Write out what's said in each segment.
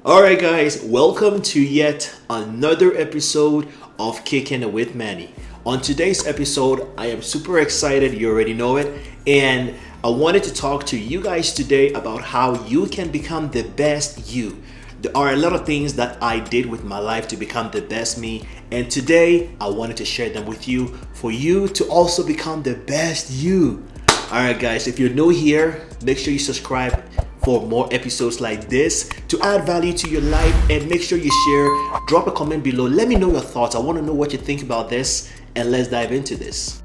Alright, guys, welcome to yet another episode of Kicking It with Manny. On today's episode, I am super excited, you already know it, and I wanted to talk to you guys today about how you can become the best you. There are a lot of things that I did with my life to become the best me, and today I wanted to share them with you for you to also become the best you. Alright, guys, if you're new here, make sure you subscribe for more episodes like this to add value to your life, and make sure you share. Drop a comment below. Let me know your thoughts. I want to know what you think about this, and let's dive into this.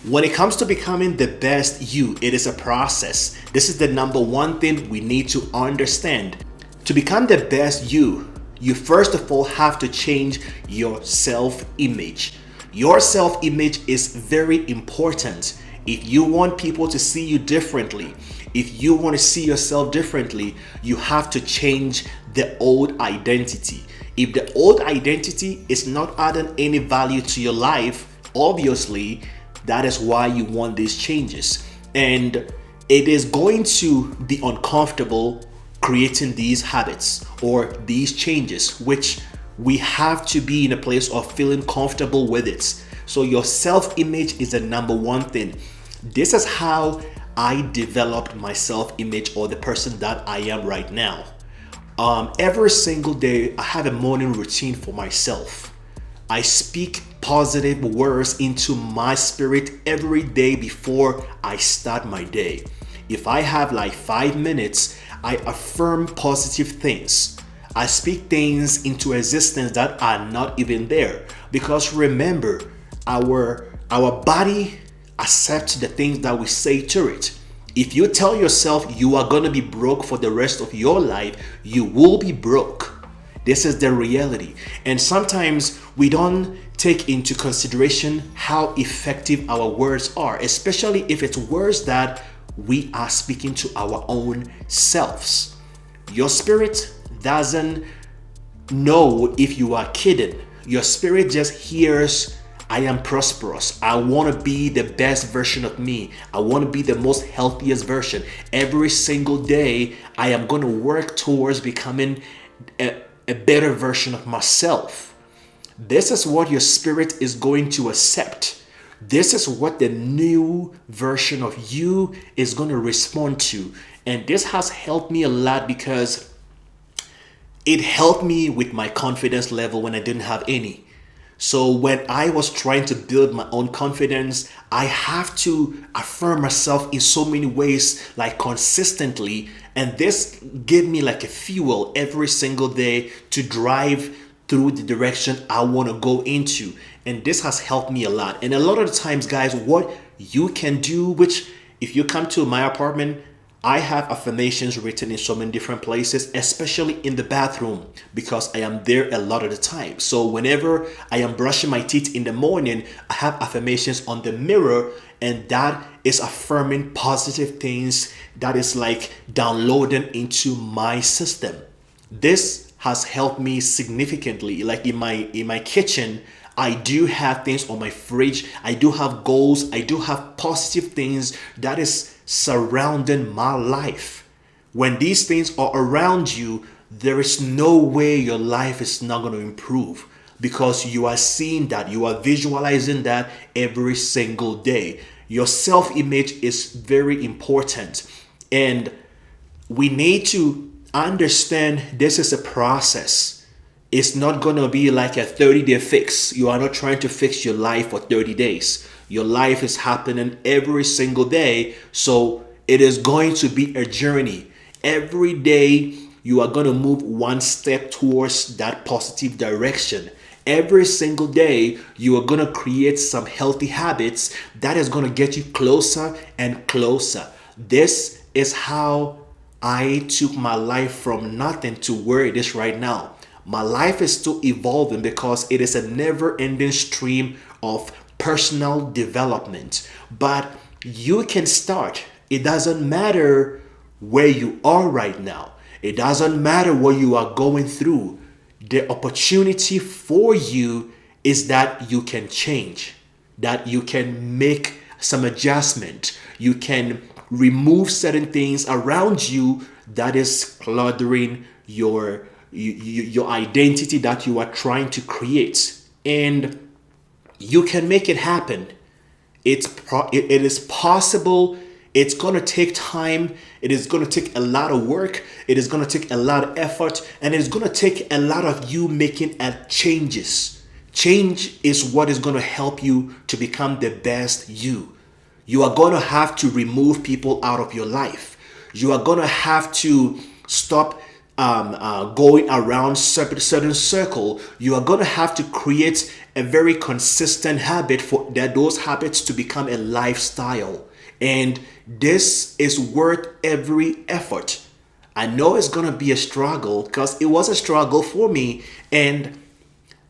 When it comes to becoming the best you, it is a process. This is the number one thing we need to understand. To become the best you first of all have to change your self-image. Your self-image is very important. If you want people to see you differently, if you want to see yourself differently, you have to change the old identity. If the old identity is not adding any value to your life, obviously, that is why you want these changes. And it is going to be uncomfortable creating these habits or these changes, which we have to be in a place of feeling comfortable with it. So your self-image is the number one thing. This is how I developed my self-image, or the person that I am right now. Every single day, I have a morning routine for myself. I speak positive words into my spirit every day before I start my day. If I have like 5 minutes, I affirm positive things. I speak things into existence that are not even there. Because remember, our body accepts the things that we say to it. If you tell yourself you are going to be broke for the rest of your life, you will be broke. This is the reality. And sometimes we don't take into consideration how effective our words are, especially if it's words that we are speaking to our own selves. Your spirit doesn't know if you are kidding. Your spirit just hears, I am prosperous. I want to be the best version of me. I want to be the most healthiest version. Every single day, I am going to work towards becoming a better version of myself. This is what your spirit is going to accept. This is what the new version of you is going to respond to. And this has helped me a lot because it helped me with my confidence level when I didn't have any. So when I was trying to build my own confidence, I have to affirm myself in so many ways, like consistently. And this gave me like a fuel every single day to drive through the direction I want to go into. And this has helped me a lot. And a lot of the times, guys, what you can do, which if you come to my apartment, I have affirmations written in so many different places, especially in the bathroom, because I am there a lot of the time. So whenever I am brushing my teeth in the morning, I have affirmations on the mirror, and that is affirming positive things that is like downloading into my system. This has helped me significantly. Like in my kitchen, I do have things on my fridge. I do have goals. I do have positive things that is surrounding my life. When these things are around you, there is no way your life is not going to improve, because you are seeing that, you are visualizing that every single day. Your self-image is very important, and we need to understand this is a process. It's not going to be like a 30-day fix. You are not trying to fix your life for 30 days. Your life is happening every single day. So it is going to be a journey. Every day you are going to move one step towards that positive direction. Every single day you are going to create some healthy habits that is going to get you closer and closer. This is how I took my life from nothing to where it is right now. My life is still evolving because it is a never-ending stream of personal development. But you can start. It doesn't matter where you are right now. It doesn't matter what you are going through. The opportunity for you is that you can change, that you can make some adjustment. You can remove certain things around you that is cluttering your identity that you are trying to create, and you can make it happen. It is possible. It's going to take time. It is going to take a lot of work. It is going to take a lot of effort, and it's going to take a lot of you making changes. Change is what is going to help you to become the best you. You are going to have to remove people out of your life. You are going to have to stop going around certain circle. You are going to have to create a very consistent habit for that, those habits to become a lifestyle. And this is worth every effort. I know it's going to be a struggle because it was a struggle for me. And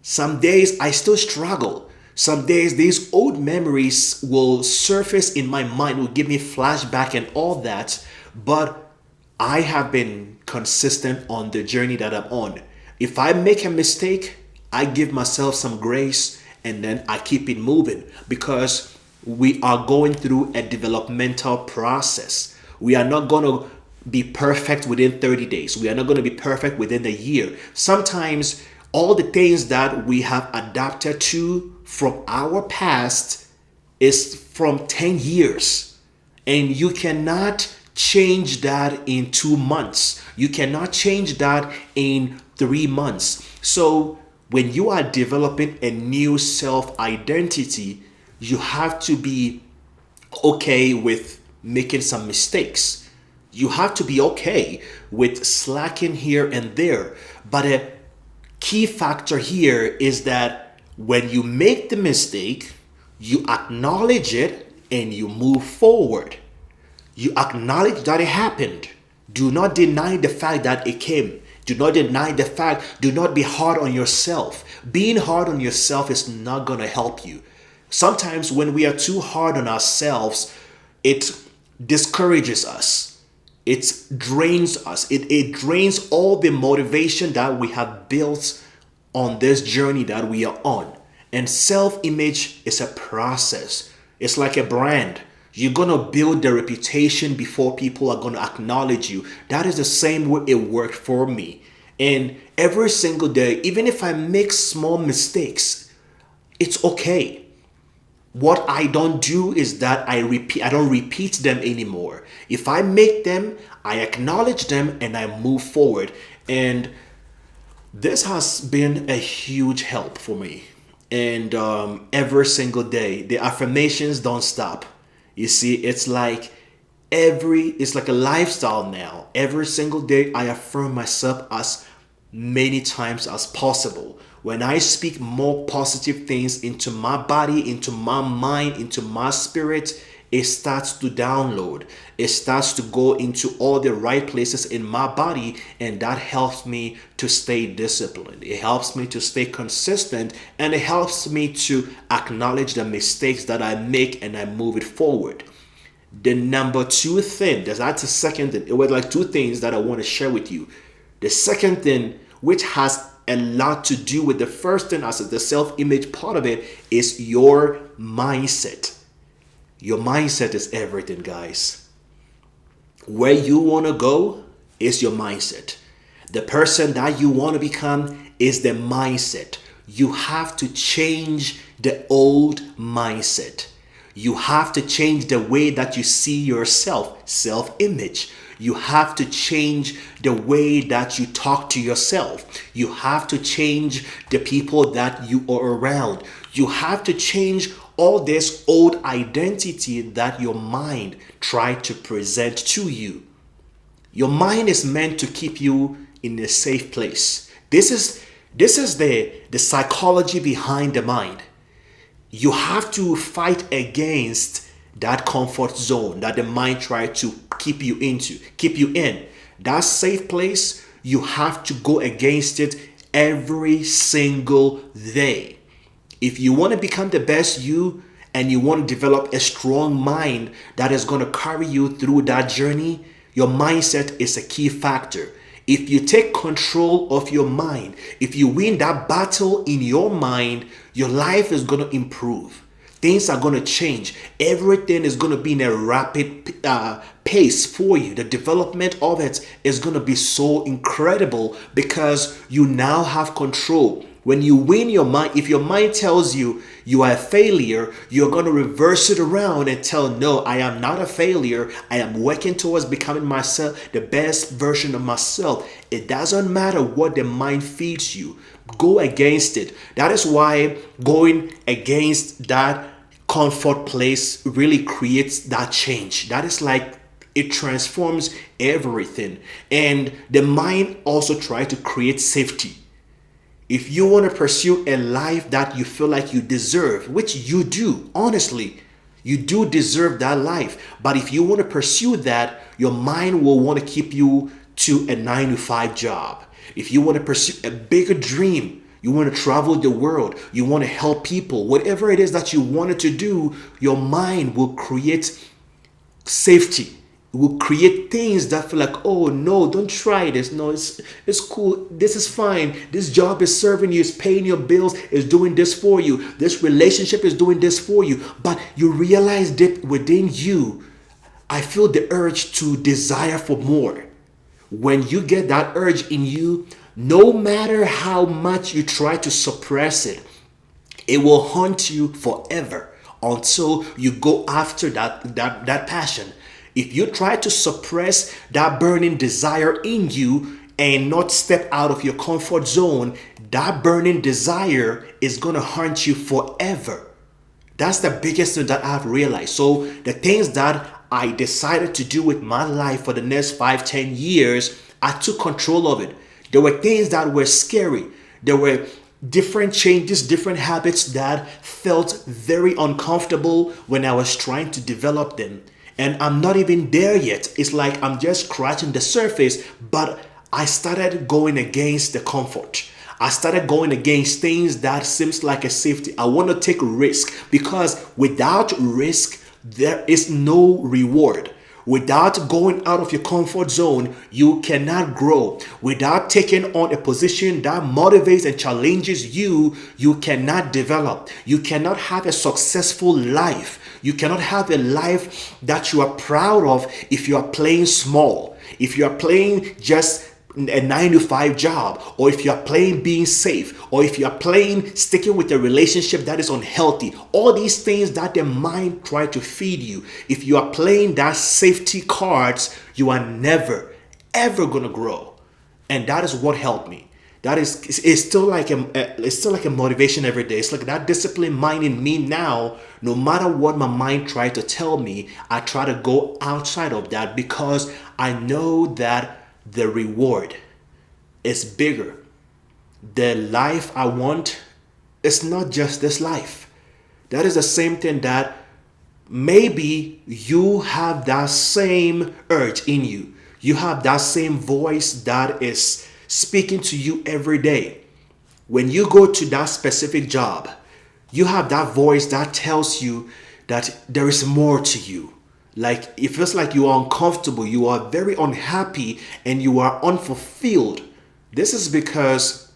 some days I still struggle. Some days these old memories will surface in my mind, will give me flashback and all that. But I have been consistent on the journey that I'm on. If I make a mistake, I give myself some grace and then I keep it moving, because we are going through a developmental process. We are not going to be perfect within 30 days. We are not going to be perfect within a year. Sometimes all the things that we have adapted to from our past is from 10 years. And you cannot change that in 2 months. You cannot change that in 3 months. So when you are developing a new self-identity, you have to be okay with making some mistakes. You have to be okay with slacking here and there. But a key factor here is that when you make the mistake, you acknowledge it and you move forward. You acknowledge that it happened. Do not deny the fact that it came. Do not deny the fact. Do not be hard on yourself. Being hard on yourself is not going to help you. Sometimes when we are too hard on ourselves, it discourages us. It drains us. It drains all the motivation that we have built on this journey that we are on. And self-image is a process. It's like a brand. You're going to build the reputation before people are going to acknowledge you. That is the same way it worked for me. And every single day, even if I make small mistakes, it's okay. What I don't do is that I don't repeat them anymore. If I make them, I acknowledge them and I move forward. And this has been a huge help for me. And every single day, the affirmations don't stop. You see, it's like a lifestyle now. Every single day I affirm myself as many times as possible. When I speak more positive things into my body, into my mind, into my spirit, it starts to download. It starts to go into all the right places in my body, and that helps me to stay disciplined. It helps me to stay consistent, and it helps me to acknowledge the mistakes that I make and I move it forward. The number two thing, that's the second thing. It was like two things that I want to share with you. The second thing, which has a lot to do with the first thing as the self-image part of it, is your mindset. Your mindset is everything, guys. Where you want to go is your mindset. The person that you want to become is the mindset. You have to change the old mindset. You have to change the way that you see yourself, self-image. You have to change the way that you talk to yourself. You have to change the people that you are around. You have to change all this old identity that your mind tried to present to you. Your mind is meant to keep you in a safe place. This is the psychology behind the mind. You have to fight against that comfort zone that the mind tried to keep you in. That safe place, you have to go against it every single day. If you want to become the best you, and you want to develop a strong mind that is going to carry you through that journey, your mindset is a key factor. If you take control of your mind, if you win that battle in your mind, your life is going to improve. Things are going to change. Everything is going to be in a rapid pace for you. The development of it is going to be so incredible because you now have control. When you win your mind, if your mind tells you you are a failure, you're going to reverse it around and tell, no, I am not a failure. I am working towards becoming myself, the best version of myself. It doesn't matter what the mind feeds you. Go against it. That is why going against that comfort place really creates that change. That is like it transforms everything. And the mind also tries to create safety. If you want to pursue a life that you feel like you deserve, which you do, honestly, you do deserve that life. But if you want to pursue that, your mind will want to keep you to a 9 to 5 job. If you want to pursue a bigger dream, you want to travel the world, you want to help people, whatever it is that you wanted to do, your mind will create safety. It will create things that feel like, oh no, don't try this. No, it's cool. This is fine. This job is serving you, it's paying your bills, is doing this for you. This relationship is doing this for you. But you realize that within you, I feel the urge to desire for more. When you get that urge in you, no matter how much you try to suppress it, it will haunt you forever until you go after that passion. If you try to suppress that burning desire in you and not step out of your comfort zone, that burning desire is going to haunt you forever. That's the biggest thing that I've realized. So the things that I decided to do with my life for the next 5, 10 years, I took control of it. There were things that were scary. There were different changes, different habits that felt very uncomfortable when I was trying to develop them. And I'm not even there yet. It's like I'm just scratching the surface, but I started going against the comfort. I started going against things that seems like a safety. I want to take risk because without risk, there is no reward. Without going out of your comfort zone, you cannot grow. Without taking on a position that motivates and challenges you, you cannot develop. You cannot have a successful life. You cannot have a life that you are proud of if you are playing small. If you are playing just a 9 to 5 job, or if you are playing being safe, or if you are playing sticking with a relationship that is unhealthy, all these things that the mind try to feed you, if you are playing that safety cards, you are never ever gonna grow. And that is what helped me. That is, it's still like a motivation every day. It's like that disciplined mind in me now. No matter what my mind tried to tell me, I try to go outside of that because I know that the reward is bigger. The life I want is not just this life. That is the same thing that maybe you have that same urge in you. You have that same voice that is speaking to you every day. When you go to that specific job, you have that voice that tells you that there is more to you. Like it feels like you are uncomfortable, you are very unhappy, and you are unfulfilled. This is because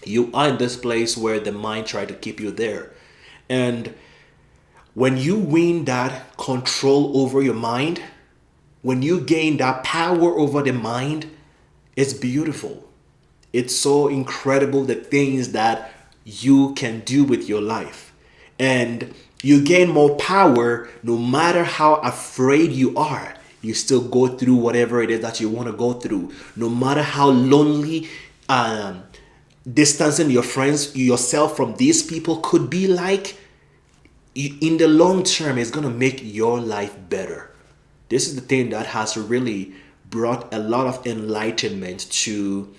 you are in this place where the mind tried to keep you there. And when you win that control over your mind, when you gain that power over the mind, it's beautiful. It's so incredible the things that you can do with your life. And you gain more power no matter how afraid you are. You still go through whatever it is that you want to go through. No matter how lonely distancing your friends, yourself from these people could be like, in the long term, it's going to make your life better. This is the thing that has really brought a lot of enlightenment to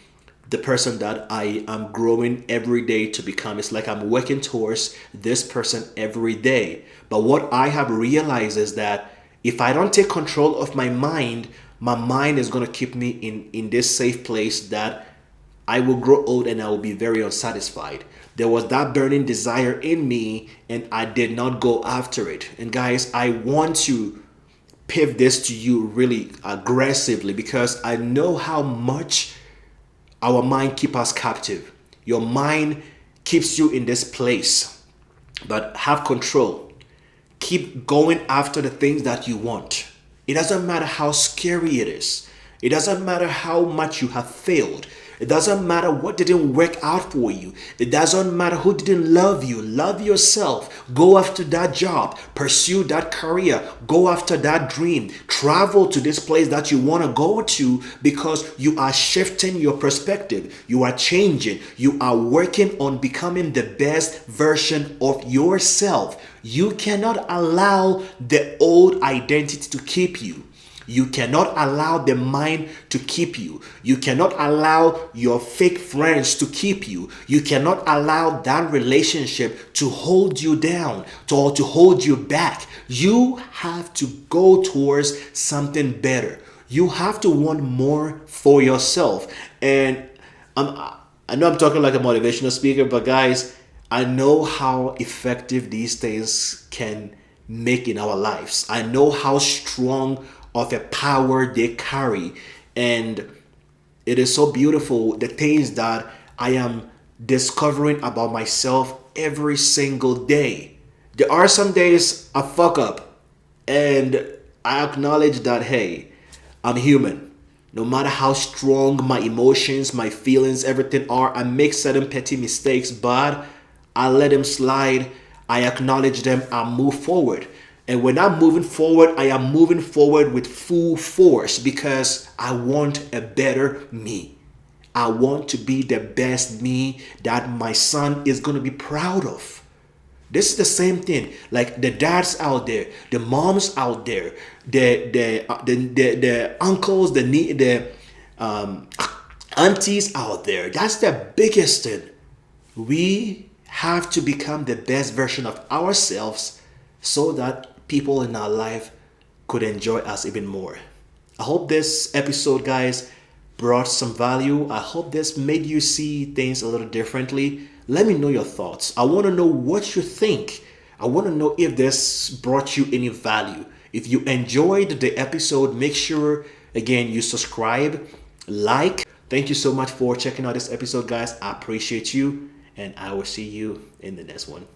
the person that I am growing every day to become. It's like I'm working towards this person every day. But what I have realized is that if I don't take control of my mind is going to keep me in this safe place that I will grow old and I will be very unsatisfied. There was that burning desire in me and I did not go after it. And guys, I want to pave this to you really aggressively because I know how much our mind keeps us captive. Your mind keeps you in this place, but have control. Keep going after the things that you want. It doesn't matter how scary it is. It doesn't matter how much you have failed. It doesn't matter what didn't work out for you. It doesn't matter who didn't love you. Love yourself. Go after that job. Pursue that career. Go after that dream. Travel to this place that you want to go to because you are shifting your perspective. You are changing. You are working on becoming the best version of yourself. You cannot allow the old identity to keep you. You cannot allow the mind to keep you. You cannot allow your fake friends to keep you. You cannot allow that relationship to hold you down or to hold you back. You have to go towards something better. You have to want more for yourself. And I know I'm talking like a motivational speaker, but guys, I know how effective these things can make in our lives. I know how strong of a power they carry, and it is so beautiful the things that I am discovering about myself every single day. There are some days I fuck up, and I acknowledge that, hey, I'm human. No matter how strong my emotions, my feelings, everything are, I make certain petty mistakes, but I let them slide. I acknowledge them. I move forward. And when I'm moving forward, I am moving forward with full force because I want a better me. I want to be the best me that my son is going to be proud of. This is the same thing. Like the dads out there, the moms out there, the uncles, the aunties out there. That's the biggest thing. We have to become the best version of ourselves so that people in our life could enjoy us even more. I hope this episode, guys, brought some value. I hope this made you see things a little differently. Let me know your thoughts. I want to know what you think. I want to know if this brought you any value. If you enjoyed the episode, make sure, again, you subscribe, like. Thank you so much for checking out this episode, guys. I appreciate you, and I will see you in the next one.